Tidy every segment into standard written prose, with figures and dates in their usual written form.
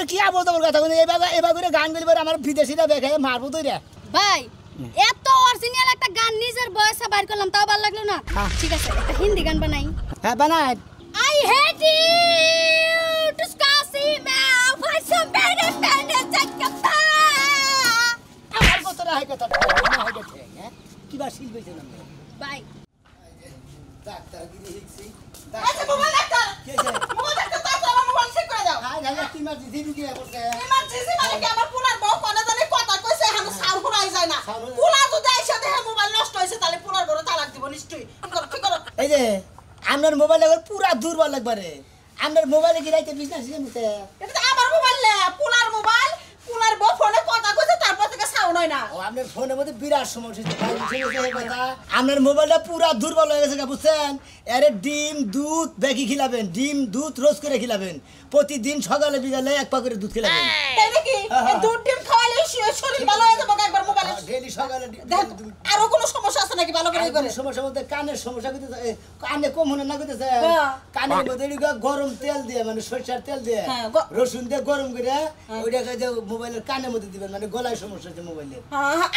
আপনি কি আবল তাবল কথা বলেন এবার করে গান গেলে আমার বিদেশিরা দেখে মারবো তো রে ভাই এত অরিজিনাল একটা গান নিজের বয়সে বাইর করলাম তাও ভালো লাগলো না ঠিক আছে একটা হিন্দি গান বানাই হ্যাঁ বানাই I hate you to scasi me I some better than a আমার কথা হয় কথা না হয় গেছে হ্যাঁ কি বা শিল বইছেন আপনি ভাই ডাক্তার গিরি হিকছি আচ্ছা মোবাইল ডাক্তার কে আছে মোবাইল ডাক্তার তাড়াতাড়ি আমার মোবাইল চেক করে দাও হ্যাঁ জানা কি মার দিদি রুগী করছে ইমার্জেন্সি মানে কি আমার পুলার বউ কোনে জানে কথা কইছে এখন সার হুরাই যায় না পুলা যদি আইসা দেখে মোবাইল নষ্ট হইছে তাহলে পুলার বড় তালাক দিব নিশ্চয়ই কি করো এই যে আপনার মোবাইল এখন পুরা দুর্বল লাগবারে আপনার মোবাইলে কি রাইতে বিজনেস নিতে এটা তো আমার মোবাইল না পুলার বউ ফোনে কথা কইছে তারপর থেকে সাউন্ড হয় না ও আপনার ফোনের মধ্যে বিরাট সমস্যা হচ্ছে কথা আপনার মোবাইলটা পুরা দুর্বল হয়ে গেছে বুঝছেন আরে ডিম দুধ বেশি খিলাবেন ডিম দুধ রোজ করে খিলাবেন প্রতিদিন সকালে বিকালে এক পা করে দুধ খিলাবেন তাই নাকি এই দুধ ডিম খাওয়ালে শরীর ভালো হয়ে যাবে একবার মোবাইলে ডেইলি সকালে আরো কোনো সমস্যা আছে নাকি ভালো করে করে সমস্যা মধ্যে কানের সমস্যা করতেছে কানে কম হনে না করতেছে কানের মধ্যে গরম তেল দিয়ে মানে সরষের তেল দিয়ে রসুন দিয়ে গরম করে ওইটাকে যে মোবাইলের কানের মধ্যে দিবেন মানে গলায় সমস্যা আছে মোবাইলে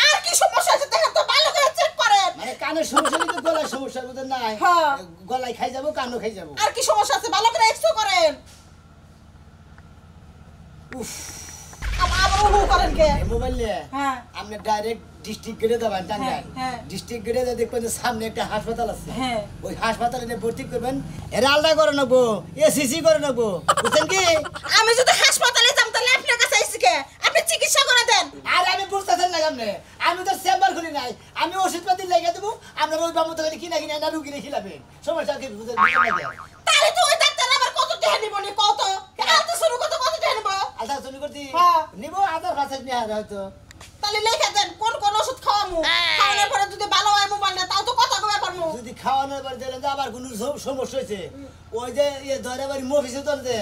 আর কি সমস্যা আছে দেখেন তো ভালো করে চেক করেন মানে কানের সমস্যা কিন্তু গলায় সমস্যার মধ্যে নাই গলায় খাই যাবো কানও খাই যাবো আর কি সমস্যা আছে ভালো করে এক্সো করেন উফ আবার ওহো করেন কে মোবাইল নিয়ে হ্যাঁ আপনি ডাইরেক্ট ডিস্ট্রিক্ট গেটে যাবেন টাঙ্গাইল ডিস্ট্রিক্ট গেটে দেখবেন যে সামনে একটা হাসপাতাল আছে ওই হাসপাতালে নিয়ে ভর্তি করবেন এরা আলাদা করে নেবো এসিসি করে নেবো বুঝছেন কি আমি যদি হাসপাতালে যাম তাহলে আপনার কাছে আইছি কে আপনি চিকিৎসা করে দেন আর আমি বুঝতেছেন না আপনি আমি তো চেম্বার খুলি নাই আমি ওষুধপাতি লেগে দেবো আপনার ওই বামু থেকে কিনা কিনা না রুগী খিলাবেন সমস্যা কি বুঝতে তাহলে তো ওই ডাক্তার আবার কত টাকা নিব নি কত আলতে শুরু কত টাকা নিব আধা শুরু করছি নিবো আধা পাঁচের নিয়ে হয়তো তাহলে লেখা দেন কোন কোন ওষুধ খাওয়ামু খাওয়ানোর পরে যদি ভালো হয় মোবাইল না তাও তো কথা কবে পারমু যদি খাওয়ানোর পরে দেখলেন যে আবার কোনো সমস্যা হয়েছে ওই যে ইয়ে ধরে বাড়ি মফিসে ধরতে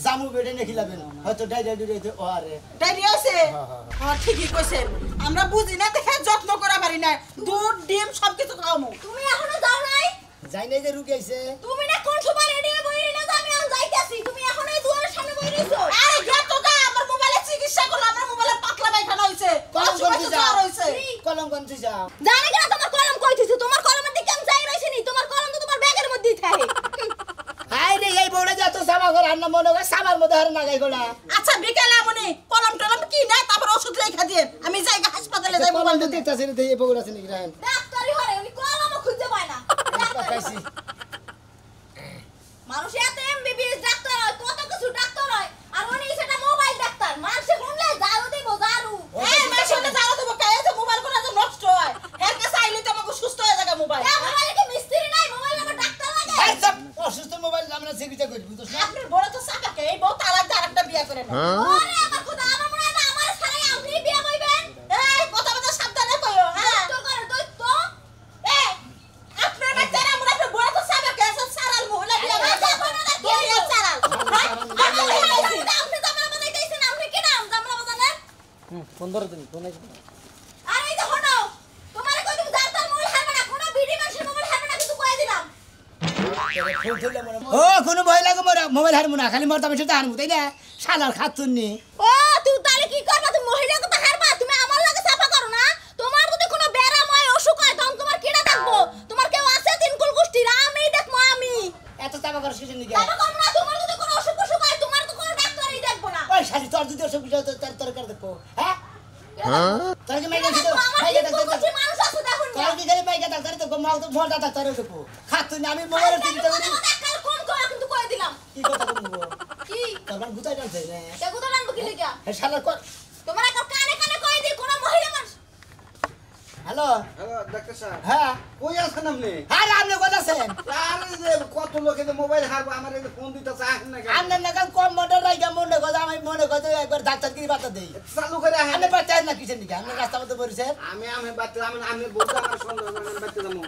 জামু বেটে নিয়ে খিলাবেন হয়তো ডাইরিয়া ও আরে ডাইরিয়া আছে হ্যাঁ ঠিকই কইছেন আমরা বুঝি না দেখে যত্ন করা পারি না দুধ ডিম সবকিছু খাওয়ামু তুমি এখনো যাও নাই যাই নাই যে রুগী আইছে তুমি না কোন সময় রেডি হয়ে বইরে না আমি আন যাইতাছি তুমি এখনো এই দুয়ারের সামনে বইরে রইছো আরে গেট তো গা আমার মোবাইলে চিকিৎসা করলো আমার মোবাইলে পাতলা পায়খানা হইছে কলম কোনতে যাও হইছে কলম কোনতে যাও জানি না তোমার কলম কই থইছো তোমার কলমের দিকে আমি যাই রইছি নি তোমার কলম তো তোমার ব্যাগের মধ্যেই থাকে হাই রে এই বড় যা তো সামা ঘর আর না মনে হয় সামার মধ্যে আর না গাই গোলা আচ্ছা বিকেলে আমনি কলম টলম কি না তারপর ওষুধ লেখা দেন আমি যাই হাসপাতালে যাই কলম তো দেখতাছেন এই বগুড়া আছে নাকি রান ডাক্তারই হরে উনি কলমও খুঁজে পায় না পাইছি মানুষ এত এমবিবিএস ডাক্তার হয় কত কিছু ডাক্তার হয় আর উনি সেটা মোবাইল ডাক্তার মানুষে শুনলে জারু দিব জারু এই মেশিনে জানো দেব কাই যে মোবাইল কোনা যে নষ্ট হয় এর কাছে আইলে তো আমাকে সুস্থ হয়ে যাবে মোবাইল মোবাইলে কি মিস্ত্রি নাই মোবাইল আমার ডাক্তার লাগে এই সব অসুস্থ মোবাইল আমরা চিকিৎসা করি বুঝছ না আপনার বড় তো সাকাকে এই বউ তালাক দিয়ে আরেকটা বিয়ে করে না আরে আমার খোদা আমার মনে হয় না আমার ছাড়াই আপনি বিয়ে কইবেন এই কথা বলতে সাবধানে কইও হ্যাঁ দৈত্য করে দৈত্য এই আপনার বাচ্চারা আমরা আপনার বড় তো সাকাকে সব সারাল মহিলা বিয়ে করে বিয়ে সারাল আপনি জামলা বানাইতেছেন আপনি কি নাম জামলা বানালেন 15 দিন কোনে আরে এই দেখো না তোমারে কই তুমি জানতাম মোবাইল হারবে না কোন বিডি মানুষের মোবাইল হারবে না কিন্তু কই দিলাম ও কোনো ভয় লাগে মোর মোবাইল হারমু না খালি মোর তামে সেটা হারমু তাই না শালার খাতুন নি ও তুই তাহলে কি করবা তুমি মহিলাকে তো হারবা তুমি আমার লাগে সাফা করো না তোমার যদি কোনো ব্যারাম হয় অসুখ হয় তখন তোমার কিডা দেখবো তোমার কেউ আছে তিন কুল গোষ্ঠীর আমি দেখবো আমি এত চাপা করার সুযোগ নেই সাফা করো না তোমার যদি কোনো অসুখ হয় তোমার তো কোনো ডাক্তারই দেখবো না ওই শালি তোর যদি অসুখ হয় তোর কার দেখো হ্যাঁ তোর কি মাইকা দিছো মাইকা ডাক্তার মানুষ আছে দেখুন তোর কি খালি মাইকা ডাক্তার দেখো মাল তো মোর ডাক্তার দেখো খাতুন আমি মোবাইলের টিভিতে করি ডাক্তার কোন কয় কিন্তু কই দিলাম কি কথা বলবো কি তোমার গুতাই জানছে না দেখো তো নাম কি লিখা হে শালার কর তোমার একটা কানে কানে কই দি কোন মহিলা মানুষ হ্যালো হ্যালো ডাক্তার সাহেব হ্যাঁ কই আছেন আপনি আরে আপনি কথা আছেন আরে যে কত লোকে যে মোবাইল হারবো আমার এই ফোন দিতেছে আসেন না কেন? আপনার নাগাল কম মোটর রাইগা মনে কথা আমি মনে কথা একবার ডাক্তার কি বাতা দেই চালু করে আসেন আপনি বাচ্চা না কিসের নিকে আপনি রাস্তা মধ্যে বসেছেন আমি বাচ্চা আমি বলতে আমার সন্দেহ আমি বাচ্চা যাবো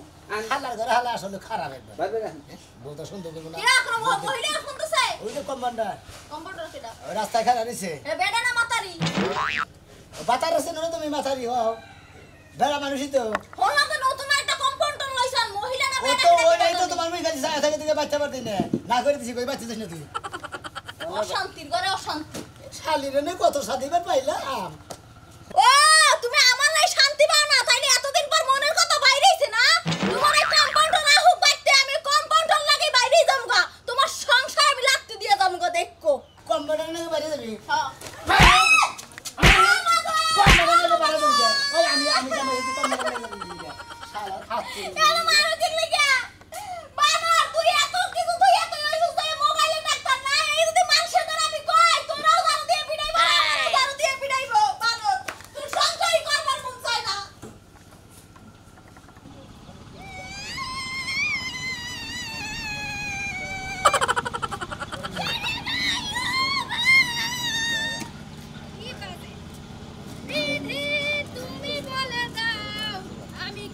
হালার ঘরে হালা আসলে খারাপ একবার ভাই ভাই বলতে সুন্দর করবো না কিরা কোন মহিলা শুনতেছে ওই যে কমান্ডার কম্পিউটার কিটা রাস্তায় খারাপ নিছে এ বেডা না মাতারি বাতার আছে না তুমি মাথারি হও বেড়া মানুষই তো হলো তো নতুন একটা কম্পাউন্ডার লইছান মহিলা না ও বেডা তো ওইটাই তো তোমার মুই খালি ছায়া থাকে দিকে বাচ্চা পারতি না না করে দিছি কই বাচ্চা দিস না তুই অশান্তির ঘরে অশান্তি শালিরে নে কত সাদিবার পাইলাম। ও তুমি আমার লাই শান্তি পাও না তাইলে এতদিন পর মনের কথা বাইরেইছে না তোমার এই কম্পাউন্ডার না হুক বাইতে আমি কম্পাউন্ডার লাগি বাইরেই যামগা তোমার সংসার আমি লাগতে দিয়ে যামগা দেখো কম্পিউটার নাকি বাইরে যাবি? হ্যাঁ কম্পিউটার নাকি বাইরে যাবি? ওই আমি জামাই এই কম্পিউটার নাকি যাবি? শালা খাচ্ছি। কেন মারো ঠিক লাগা বানর তুই এত কিছু তুই এত ইউজ করে মোবাইলে ডাক্তার না এই যদি মানুষের দ্বারা আমি কই তোরাও জানো দিয়ে পিটাইবো জানো দিয়ে পিটাইবো বানর তুই সংসারই করবার মন চায় না দিদি তুমি বলে দাও আমি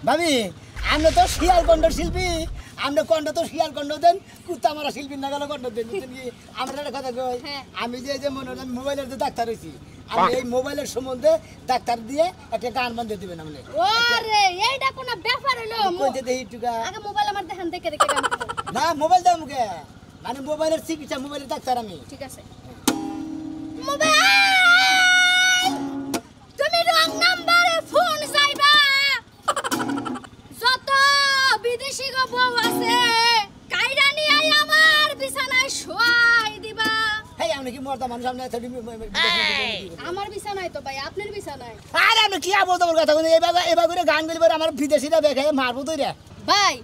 ভাবি আমরা তো শিয়াল কণ্ঠ শিল্পী, আমরা কণ্ঠ তো শিয়াল কণ্ঠ দেন, কুত্তা মারা শিল্পী না গেল কণ্ঠ দেন, বুঝছেন কি? আমরা একটা কথা কই, হ্যাঁ। আমি যে মনে হলাম মোবাইলের যে ডাক্তার হয়েছি, আমি এই মোবাইলের সম্বন্ধে ডাক্তার দিয়ে একটা গান বান্ধে দিবেন আপনি। ওরে এইটা কোন ব্যাপার হলো কইতে দেখি টুকা আগে মোবাইল আমার দেখান দেখে দেখে গান করো। না মোবাইল দাও মুখে, মানে মোবাইলের চিকিৎসা, মোবাইলের ডাক্তার আমি। ঠিক আছে মোবাইল তুমি রং নাম্বারে ফোন যাইবা যত বিদেশি গো বউ আছে কাইরা নিয়ে আমার বিছানায় শোয়াই দিবা। হেই আমি কি মরদা মানুষ, আপনি আমার বিছানায় তো ভাই আপনার বিছানায়। আরে আমি কি বলতে বল কথা বলি, এবার করে গান গেলে আমার বিদেশিরা দেখে মারবো তো রে। ভাই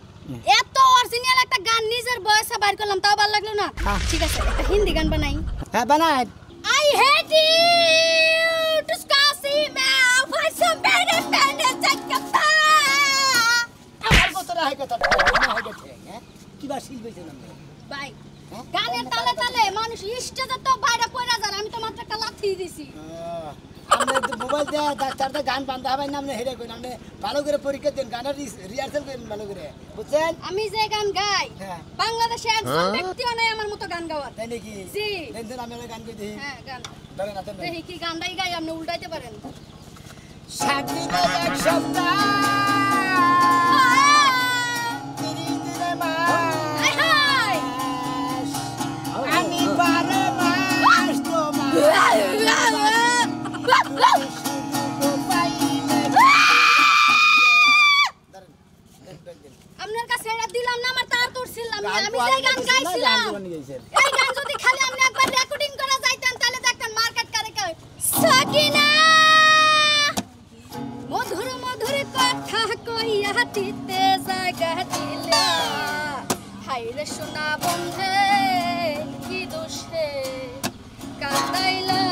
এত অরিজিনাল একটা গান নিজের বয়সে বাইর করলাম তাও ভালো লাগলো না। ঠিক আছে একটা হিন্দি গান বানাই। হ্যাঁ বানাই। I hate you to see me for some better আমার কথা হয় কথা হয় গেছে, হ্যাঁ কিবা শিল্পী ছিলাম ভাই গানের তালে তালে মানুষ স্টেজে তো বাইরে পড়া যায় আমি তো মাত্র একটা লাথি দিছি। আমরা মোবাইল দিয়ে ডাক্তারটা গান বান্ধা হবে না, আপনি হেরে করেন, আপনি ভালো করে পরীক্ষা দেন, গানের রিহার্সাল করেন ভালো করে, বুঝছেন? আমি যে গান গাই হ্যাঁ। বাংলাদেশে একজন ব্যক্তিও নাই আমার মতো গান গাওয়ার। তাই নাকি? জি। দেন আমি গান গাই দিই। হ্যাঁ গান ধরেন হাতে দেখি কি গানটাই গাই আপনি উল্টাইতে পারেন। সাতদিনের এক সপ্তাহ, 30 দিনের মাস, হাই হাই আমি 12 মাস আপনার কাছে এটা দিলাম না আমার তার তুলছিলাম আমি যে গান গাইছিলাম এই গান যদি খালি আপনি একবার রেকর্ডিং করা যাইতেন তাহলে দেখতেন মার্কেট করে কই সাকিনা মধুর মধুর কথা কইয়া দিতে জায়গা দিলা হাইরে সোনা বন্ধে কি দোষে কাঁদাইলা।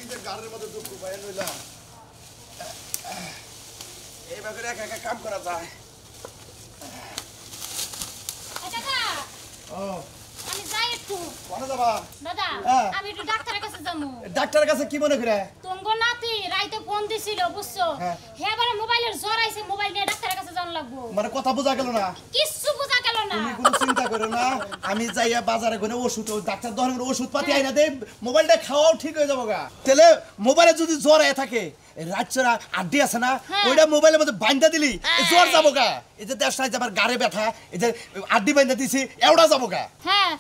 ঈদের গানের মধ্যে দুঃখ পাই নইলাম, এইভাবে একা একা কাম করা যায়। দাদা ও আমি যাই একটু। কোনে যাবা? দাদা হ্যাঁ। আমি একটু ডাক্তারের কাছে যাবো। ডাক্তারের কাছে কি মনে করে? তোমার নাতি রাইতে ফোন দিছিল বুঝছো হ্যাঁ। হ্যাঁ বারে মোবাইলের জ্বর আইছে মোবাইল নিয়ে ডাক্তারের কাছে যাওয়া লাগবো। মানে কথা বোঝা গেল না? কিচ্ছু বোঝা গেল না। তুমি কোনো চিন্তা করো না, আমি যাইয়া বাজারে গনে ওষুধ ডাক্তার দোকানে ওষুধ পাতি আইনা দেই, মোবাইলটা খাওয়াও ঠিক হয়ে যাবো গা। তাহলে মোবাইলে যদি জ্বর আয় থাকে, রাতচরা আড্ডি আছে না, ওইটা মোবাইলের মধ্যে বাইন্দা দিলি জ্বর যাবো গা। এই যে দেশ নাই আমার গাড়ে ব্যথা, এই যে আড্ডি বাইন্দা দিছি এওড়া যাবো গা। হ্যাঁ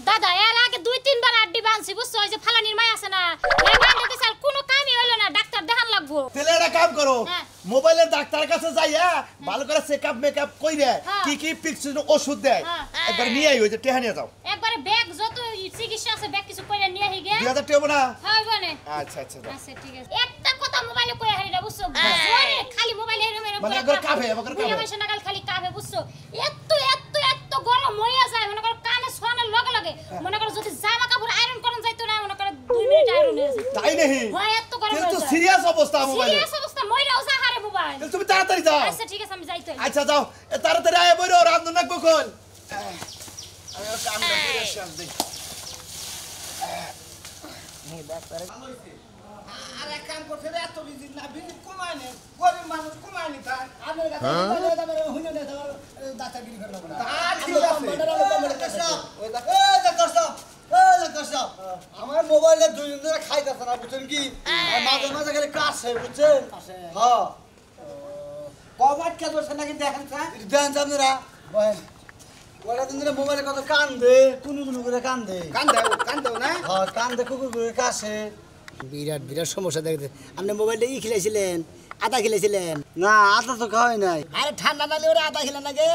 দাদা এর আগে 2-3 বার আড্ডি বানছি বুঝছো ওই যে ফালানির মাই আছে না এই বানতে দিছাল কোনো কামই হলো না ডাক্তার দেখান লাগবো। তাহলে একটা কাম করো, হ্যাঁ। মোবাইলের ডাক্তারের কাছে যাইয়া ভালো করে চেকআপ মেকআপ কইরে হ্যাঁ। কি কি প্রেসক্রিপশন ওষুধ দেয় হ্যাঁ। একবার নিয়ে আই, ওই যে টেহা নিয়ে যাও। একবারে ব্যাগ যত চিকিৎসা আছে ব্যাগ কিছু কইরা নিয়ে আহি গে। 2000 টাকা না? হ্যাঁ বনে আচ্ছা আচ্ছা যাও। আচ্ছা ঠিক আছে একটা কথা মোবাইলে কই হারিরা বুঝছো জোরে খালি মোবাইলে এরম এরম মানে একবার কাফে, একবার কাফে। বুইয়া মাসে নাগাল খালি কাফে বুঝছো এত এত এত গরম হইয়া যায় মনে করো কানে শোনার লগে লগে মনে করো যদি জামা কাপড় আয়রন করন যাইতো না মনে করো 2 মিনিট আয়রন হয়ে যায়। তাই নাকি? হয় এত গরম কিন্তু হয়ে যায় সিরিয়াস অবস্থা মোবাইলে। সিরিয়াস অবস্থা মইরাও যা হারে মোবাইল। তাহলে তুমি তাড়াতাড়ি যাও। আচ্ছা ঠিক আছে আমি যাইতো। আচ্ছা যাও, তাড়াতাড়ি আয় বইরো, রান্ধন না কখন। আমি ওর কামটা করে শেষ দেই। আর এক কাম করছে রে, এত ভিজিট না, ভিজিট কমায় নে, গরিব মানুষ কমায় নি তাই। আপনার কাছে মোবাইলে তারপরে হুইনা নে, তারপর দাঁতাগিরি করবো না। তা ঠিক আমরা আছে। কম্পিউটার, আমরা কম্পিউটার কাছে। ওই দেখ, এই দেখ দর্শক, এই দেখ দর্শক। সাহেব আমার মোবাইলে দুইজন ধরে খাইতেছে না বুঝছেন কি আর মাঝে মাঝে খালি কাশে বুঝছেন হ্যাঁ কবার কে দোষ নাকি দেখেন স্যার দেন আপনারা বলেন ওরা দিন ধরে মোবাইলে কত কান্দে কুনু কুনু করে কান্দে কান্দেও না হ্যাঁ কান্দে কুকুর করে কাশে বিরাট বিরাট সমস্যা দেখতে আপনি মোবাইলটা খেলেছিলেন আদা খেলেছিলেন না আটা তো খাওয়াই নাই আরে ঠান্ডা নালে ওরা আদা খেলেন নাকি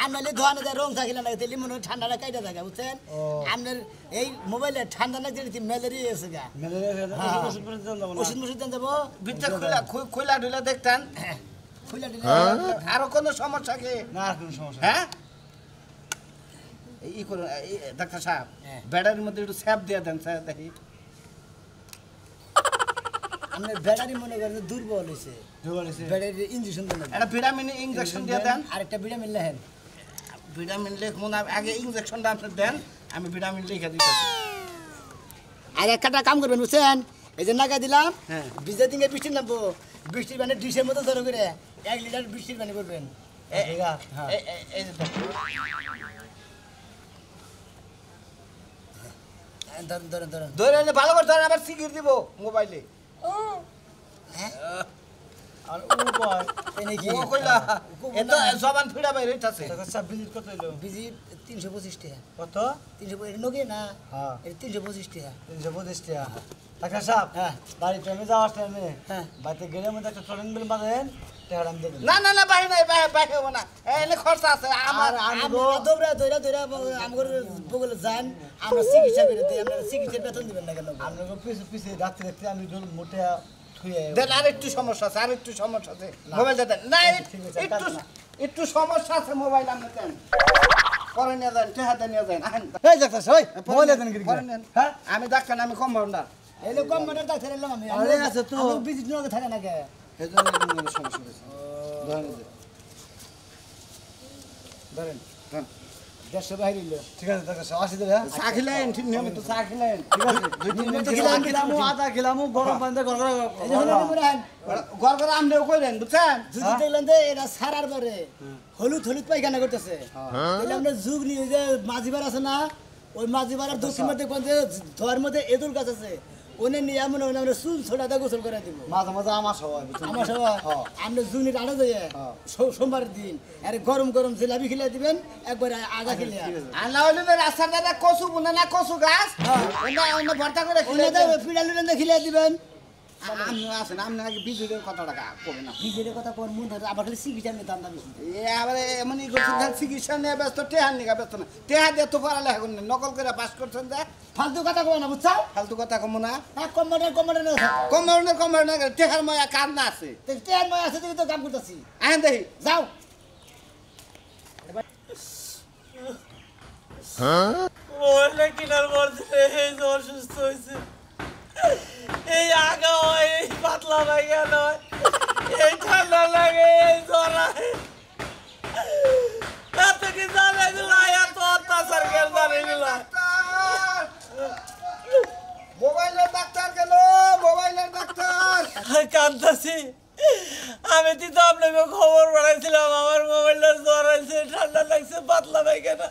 আর নালে ধোয়ানো যায় রং চা খেলেন নাকি তেলি মনে হয় ঠান্ডাটা কাইটা থাকে বুঝছেন আপনার এই মোবাইলে ঠান্ডা না যেটি ম্যালেরিয়া এসে গা ওষুধ মুষুধ দেন যাবো ভিতরে খোলা ঢুলে দেখতেন খুলে দিলে আরো কোনো সমস্যা কি না আর কোনো সমস্যা হ্যাঁ এই করুন ডাক্তার সাহেব হ্যাঁ। ব্যাটারির মধ্যে একটু স্যাপ দিয়ে দেন স্যার দেখি আপনার ব্যাটারি মনে করেন যে দুর্বল হয়েছে ব্যাটারি ইঞ্জেকশন দেন একটা ভিটামিন ইনজেকশন দিয়ে দেন আরেকটা ভিটামিন লেহেন ভিটামিন লিখুন আগে ইনজেকশনটা আপনি দেন আমি ভিটামিন লিখে দিতেছি আর একটা কাম করবেন বুঝছেন এই যে নাকা দিলাম হ্যাঁ। বিজয় দিনে বৃষ্টি নামবো বৃষ্টির পানি ডিশের মতো ধরে করে 1 লিটার বৃষ্টির পানি করবেন এই যে দেখুন। ধরেন ধরেন ধরেন ধরে এনে ভালো করে ধরেন আবার সিকিউর দিব মোবাইলে আর উপায় এনে কি ও কইলা এটা জবান ফিরা বাইরে হইতাছে টাকা সাহেব ভিজিট কত হইলো বিজি 325 টাকা কত 325 নগে না হ্যাঁ এটা 325 টাকা 325 টাকা টাকা সাহেব হ্যাঁ। বাড়িতে আমি যাওয়ার টাইমে হ্যাঁ। বাড়িতে গেলে মধ্যে একটা ট্রেন বিল বাঁধেন টাকা আমি দেবেন না না না বাইরে নাই বাইরে হবো না এনে খরচা আছে আমার আমরা দৌড়া দৌড়া দৌড়া আমগর বগলে যান আমরা চিকিৎসা করে দিই আমরা চিকিৎসার বেতন দিবেন না কেন আপনাকে পিছু পিছে রাত্রে রাত্রে আমি মোটে থুয়ে দেন আর একটু সমস্যা আছে আর একটু সমস্যা আছে মোবাইলটা দেন না ঠিক আছে, একটু কাটনা। একটু সমস্যা আছে মোবাইল আপনি দেন পরে নিয়ে যান টেহাতে নিয়ে যান আহেন এই ডাক্তার সাহেব মোবাইল দেন কি পরে নেন। হ্যাঁ আমি ডাক্তার না, আমি কম্পাউন্ডার এলো কম মাটার ডাক্তার এলাম আমি আরে আছে তো। বিজি নগে থাকে না কে এই জন্য মোবাইলের সমস্যা হয়েছে ধরেন এই যে। ধরেন ধরেন। 150 বাইরে হইলো ঠিক আছে ডাক্তার সাহেব আসি দিলে চা খেলেন ঠিক নিয়মিত চা খেলেন ঠিক আছে 2-3 দিন খেলাম আদা খেলাম গরম পানিতে গরম এই যে হলুদ মুড়ান ঘর ঘরে আমরাও কইলেন বুঝছেন যদি দেখলেন যে এরা সারার পরে হলুদ হলুদ পায়খানা করতেছে তাহলে আমরা যুগ নিয়ে যে মাঝিবার আছে না ওই মাঝিবারের দক্ষিণ মধ্যে কোন যে ধোয়ার মধ্যে এদুর গাছ আছে ওনে নিয়ে এমন ওনে আমরা চুল ছোটা দিয়ে গোসল করে দিব মাঝে মাঝে আমার সবাই বুঝছেন? আমার সবাই আমরা জুনির আড়া যাই সোমবারের দিন আরে গরম গরম জিলাপি খেলে দিবেন একবার আগা খেলে আর না হইলে তো রাস্তার দাদা কচু বুনে না কচু গাছ ওটা অন্য ভর্তা করে খেলে ওনে পিড়া লুলেন খেলে দিবেন আপনি আছেন আপনি আগে বিজুদের কত টাকা করবেন না নিজের কথা কোন মন ধরে আবার খালি চিকিৎসা নিয়ে দাম দাম বেশি এবারে এমনই করছেন খালি চিকিৎসা নিয়ে ব্যস্ত টেহার নিয়ে ব্যস্ত না টেহা দিয়ে তো পড়ালেখা করেন না, নকল করে পাস করছেন যে ফালতু কথা কয় না বুঝছো ফালতু কথা কমো না কম্পাউন্ডার না কমার টেহার ময়া কাজ না আছে ট্রেন মই আছে তুমি তো কাম করতেছি আহেন দেখি যাও মোবাইলটা কেনার পর থেকে এই যে অসুস্থ হয়েছে এই আগা হয় এই পাতলা পায়খানা হয় এই ঠান্ডা লাগে এই জ্বর হয় এত কি জানে এগুলো এত অত্যাচার কেন জানে এগুলো মোবাইলের ডাক্তার গেল মোবাইলের ডাক্তার কান্দাছি আমি তো আপনাকে খবর পাঠাইছিলাম আমার মোবাইলটার জ্বর হয়েছে ঠান্ডা লাগছে পাতলা পায়খানা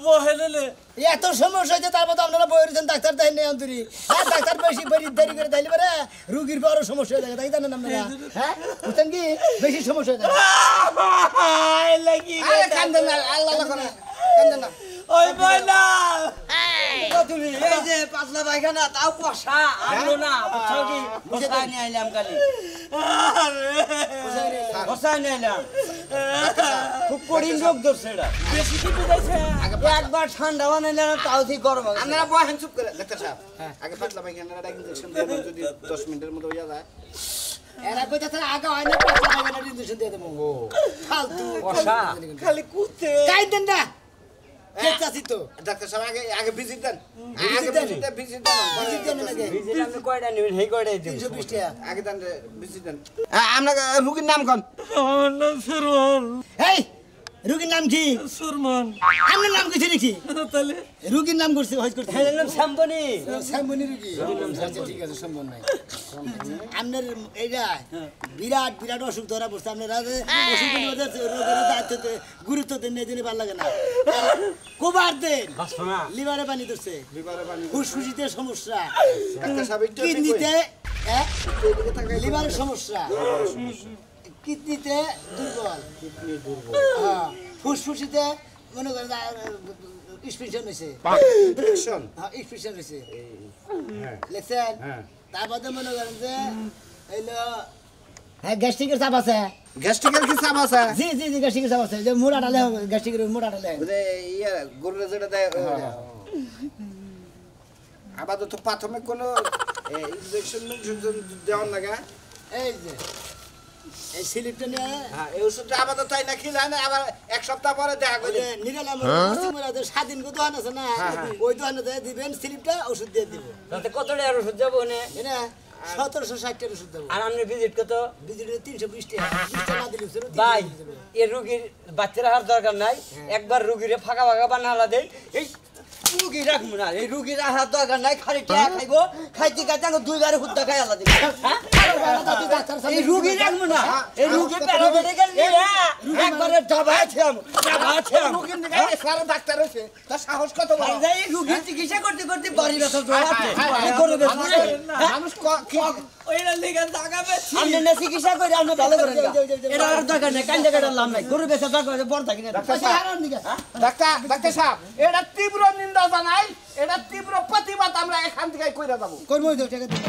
বহেলে এত সমস্যা হয়েছে তারপর তো আপনারা বইরেছেন ডাক্তার দেয় নেই অন্তরি হ্যাঁ ডাক্তার বেশি দেরি করে তাইলে পারে রুগীর বড় সমস্যা হয়ে যায় তাই জানেন আপনারা হ্যাঁ বুঝছেন কি বেশি সমস্যা হয়ে যায় আরে কান্দে না আল্লাহ করে কান্দে না ওই বইলা তুমি এই যে পাতলা পায়খানা তাও কষা আনলো না বুঝছো কি কষা নিয়ে আইলাম কালি কষা নিয়ে আইলাম খুব কঠিন রোগ ধরছে এটা বেশি কি বুঝাইছে একবার ঠান্ডা বানাইলাম তাও ঠিক গরম হবে আপনারা বহেন চুপ করে ডাক্তার সাহেব আগে পাতলা পায়খানাটা ইনজেকশন দিয়ে দেন, যদি 10 মিনিটের মধ্যে হয়ে যায় এরা কইতাছে আগা হয় না পাঁচটা টাকা ইনজেকশন দিয়ে দেবো ফালতু কষা খালি কুতে কাইতেন না দেখতাছি তো ডাক্তার সাহেব আগে আগে ভিজিট দেন Visit আগে দেন? ভিজিট দেন ভিজিট দেন নাকি ভিজিট আপনি কয়টা নেবেন সেই কয়টাই দেব 320 টাকা আগে দেন ভিজিট দেন আমরা রুগীর নাম কোন আমার নাম সুরমান এই রুগীর নাম কি সুরমান আমার নাম কিছু নাকি তাহলে রুগীর নাম করছে হজ করছে নাম শ্যামবনি শ্যামবনি রুগী আচ্ছা, ঠিক আছে সম্ভব নাই আপনার এইটা বিরাট বিরাট অসুখ ধরা পড়ছে আপনারা অসুখের মধ্যে রোগের দায়িত্ব গুরুত্ব দেন এই জন্য ভালো লাগে না কোবার দেন লিভারে পানি ধরছে ফুসফুসিতে সমস্যা কিডনিতে লিভারের সমস্যা কিডনিতে দুর্বল হ্যাঁ ফুসফুসিতে মনে করেন ইনফেকশন হয়েছে ইনফেকশন হয়েছে লিখছেন তারপরে মনে করেন যে হইলো হ্যাঁ গ্যাস্ট্রিকের চাপ আছে গ্যাস্ট্রিকের কি চাপ আছে জি জি জি গ্যাস্ট্রিকের চাপ আছে যে মোটা ডালে গ্যাস্ট্রিকের মোটা ডালে যে ইয়া গরুরে যেটা দেয় আপাতত প্রাথমিক কোনো ইনজেকশন দেওয়ার লাগা এই যে এই স্লিপটা নিয়ে হ্যাঁ এই ওষুধটা আপাতত তাই না খেলে না আবার এক সপ্তাহ পরে দেখা ওই করে যে নিরালাম স্বাধীন দোকান আছে না ওই দোকানে দিবেন স্লিপটা ওষুধ দিয়ে দিব তাতে কত টাকার ওষুধ যাবো না এটা 1760 টাকা ওষুধ দেবো আর আপনি ভিজিট কত বিজুড়ি 320 টাকা না দিলে ভাই এই রুগীর বাচ্চারা আর দরকার নাই একবার রুগীরে ফাঁকা ফাঁকা বানালা দেয় এই রুগী রাখবো না এই রুগীর আহার দরকার নাই খালি টাকা খাইবো খাইতে খাইতে আমি দুইবারে হুদ্দা খাই আলা দিবি এই রুগী রাখবো না এই রুগী প্যারামেডিক্যাল নিয়ে একবারে দাবাইছিলাম রোগীর নিয়ে সারা ডাক্তার হইছে তার সাহস কত বড় এই রুগীর চিকিৎসা করতে করতে বাড়ি ব্যথা জড়াচ্ছে মানুষ ওইটা লিখে জাগাবে আপনি না চিকিৎসা করে আপনি ভালো করেন এটা আর দরকার নেই কান্দে কাটার লাভ নাই গরু বেচা দরকার বড় থাকি না ডাক্তার সাহেব এটা তীব্র নিন্দা জানাই এটা তীব্র প্রতিবাদ আমরা এখান থেকে কইরা যাব কর্মই দাও টাকা দিতে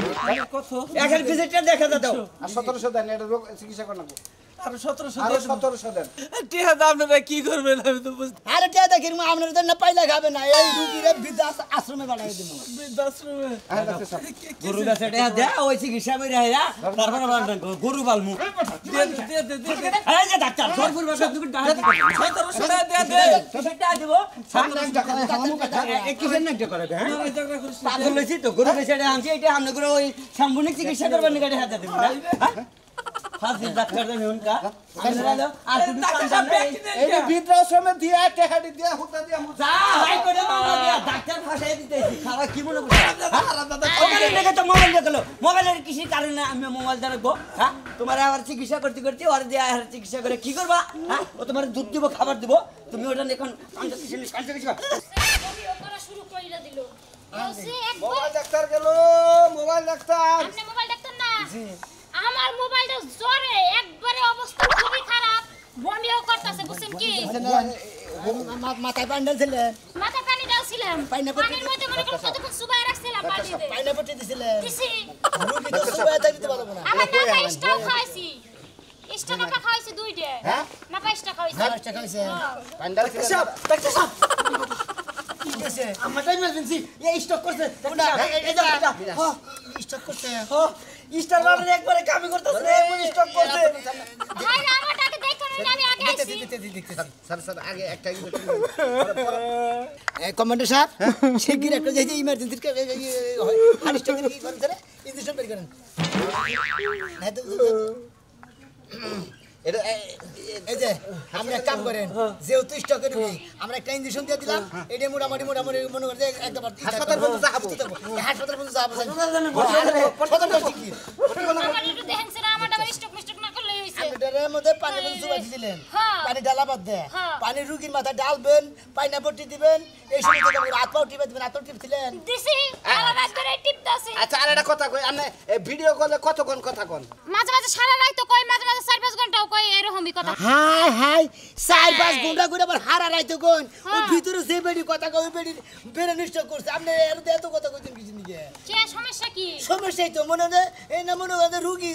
এখন ভিজিটটা দেখা দাও আর 1700 দেন এটা রোগ চিকিৎসা করতে হবে আর 1700 আর 1700 দেন টিহা দাম আপনারা কি করবেন আমি তো বুঝতে আরে টাকা দেখি আপনার জন্য পাইলা খাবে না এই রুগীরে বৃদ্ধ আশ্রমে বানাই দেব বৃদ্ধাশ্রমে হ্যাঁ ডাক্তার সাহেব গরু বেচাটা দে ওই চিকিৎসা করে আইরা তারপরে বাড়বেন গরু পালমু দে এই যে ডাক্তার জয়পুর বাসা তুমি ডাক্তার 1700 টাকা দিয়ে দে সেটা দিব কিসের নাকটা করাবে হ্যাঁ পাগল হইছি তো গরু বেচাটা আনছি এটা আমনে করে ওই সাম্বনিক চিকিৎসা করবেন না গাড়ি হাতে দিবেন না ফাজিল ডাক্তার দেন উনকা আর তুমি এই যে বৃদ্ধাশ্রমে দিয়া টেহাডি দিয়া হুতা দিয়া যা হাই করে মামলা দিয়া ডাক্তার ভাষায় দিতেছি খাওয়া কি মনে করছ ওখানে দেখে তো মোবাইল দেখলো মোবাইলের কিছু কারণে আমি মোবাইল দেখবো হ্যাঁ তোমার আবার চিকিৎসা করতে করতে ওর দিয়ে আর চিকিৎসা করে কি করবা হ্যাঁ ও তোমার দুধ দিব খাবার দিব তুমি ওটা এখন কাঁচা কিছু করা শুরু কইরা দিল বলছে একবার মোবাইল ডাক্তার গেল মোবাইল ডাক্তার আপনি মোবাইল দেখতেন না আমার মোবাইলটা জ্বরে একবারে অবস্থা খুবই খারাপ বমিও করতেছে বুঝছেন কি মাথায় পান্ডাল ছিলেন মাথা পানি দাওছিলাম পানি পড়তে পানির মধ্যে মনে করো কতক্ষণ সুবাই রাখছিলাম পানিতে পাইনা পটে দিছিলেন দিছি রুগী তো সুবাই দিতে পারবো না আমার নাপা স্টক খাইছি স্টক নাপা খাইছি দুইটা হ্যাঁ নাপা স্টক খাইছি আরেকটা খাইছে পান্ডাল ডাক্তার সাহেব কি কইছে আমারটা ইমার্জেন্সি এই স্টক করছে স্টক করতে স্টার বাবার একবারে কামি করতেছে স্টক করছে ভাই আমারটাকে দেখুন আমি আগে আইছি স্যার স্যার আগে একটা কমান্ডার সাহেব শিগগির একটা যে ইমার্জেন্সি হারিস্টার কি করেন স্যার ইনজেকশন বের করেন না তো এটা এই যে আমরা এক কাম করেন যেহেতু স্টকের রুগী আমরা একটা ইনজেকশন দিয়ে দিলাম এটা মোটামুটি মনে করে একবার হাসপাতাল পর্যন্ত যাবো। হাসপাতাল পর্যন্ত যাবো আমার একটু দেখেন স্যার আমারটা স্টক মিস্টক না করলে হইছে এটার মধ্যে পানি বন্ধ সুবাই দিলেন হ্যাঁ। পানি ডালা বাদ দেয় হ্যাঁ। পানি রুগীর মাথা ডালবেন পাইনা পট্টি দিবেন এই সময় হাত পাও টিপে দিবেন হাত পাও টিপছিলেন দিছি আমার রাত ধরে টিপতাছি আচ্ছা আর একটা কথা কই আপনি ভিডিও কলে কতক্ষণ কথা কোন মাঝে মাঝে সারা রাত তো কই মাঝে মাঝে 4-5 ঘন্টাও কই এরকমই কথা হাই হাই 4-5 ঘন্টা করে আবার হারা রাইতে কোন ওই ভিতরে যে বেডি কথা কই বেডি বেরে নিশ্চয় করছে আপনি এর এত কথা কইছেন কিছু নিকে কি সমস্যা কি সমস্যাই তো মনে হয় এই না মনে হয় রুগী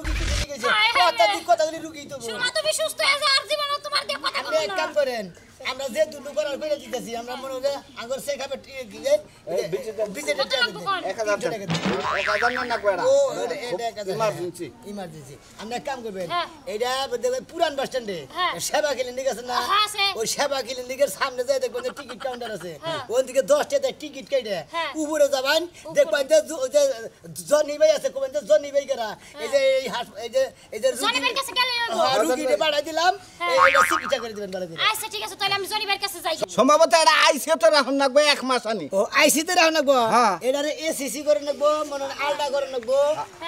কিছু নিকে হায় হায় কথা রে। দিক কথা বলি রুগী তো শোনা তুমি সুস্থ হয়ে যাও আর জীবন তোমার দিয়ে কথা আপনি বলবো এক না কাম করেন আমরা যে দুটো করার করে দিতেছি আমরা মনে হয় আগর সে খাবে বিজেটা কত লাগবে কোন? 1000 না কয়রা ও এটা ইমার্জেন্সি ইমার্জেন্সি আমরা কাম করবেন হ্যাঁ। এটা দেখবেন পুরান বাস স্ট্যান্ডে হ্যাঁ। সেবা ক্লিনিক আছে না হ্যাঁ, আছে। ওই সেবা ক্লিনিকের সামনে যাই দেখবেন যে টিকিট কাউন্টার আছে হ্যাঁ। ওই দিকে 10 টাকা টিকিট কেটে হ্যাঁ। উপরে যাবেন দেখবেন যে জনি ভাই আছে কোন যে জনি ভাই করা এই যে এই যে জনি ভাইয়ের কাছে গেলে হইবো। রুগীকে বাড়াই দিলাম হ্যাঁ। এটা চিকিৎসা করে দিবেন বাড়াই দিলাম আচ্ছা ঠিক আছে তাহলে আমি জনিবার কাছে যাই সম্ভবত এটা আইসে তো রাখুন লাগবে 1 মাস আনি ও আইসিতে রাখ নাকবো হ্যাঁ। এটারে এসিসি করে নাকবো মনে হয় আলটা করে নাকবো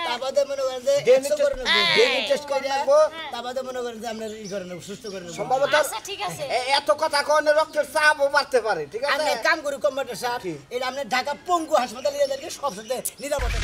তারপরে মনে করেন যে DNA 100 করে নাকবো DNA টেস্ট করে রাখবো তারপরে মনে করেন যে আপনার ই করে নাকবো সুস্থ করে নাকবো সম্ভবত আচ্ছা ঠিক আছে এত কথা কোন রক্তের চাপও বাড়তে পারে ঠিক আছে আপনি এক কাম করি কম্পিউটার সাহেব এটা আপনি ঢাকা পঙ্গু হাসপাতালে এদেরকে সবসাথে নিরাপত্তা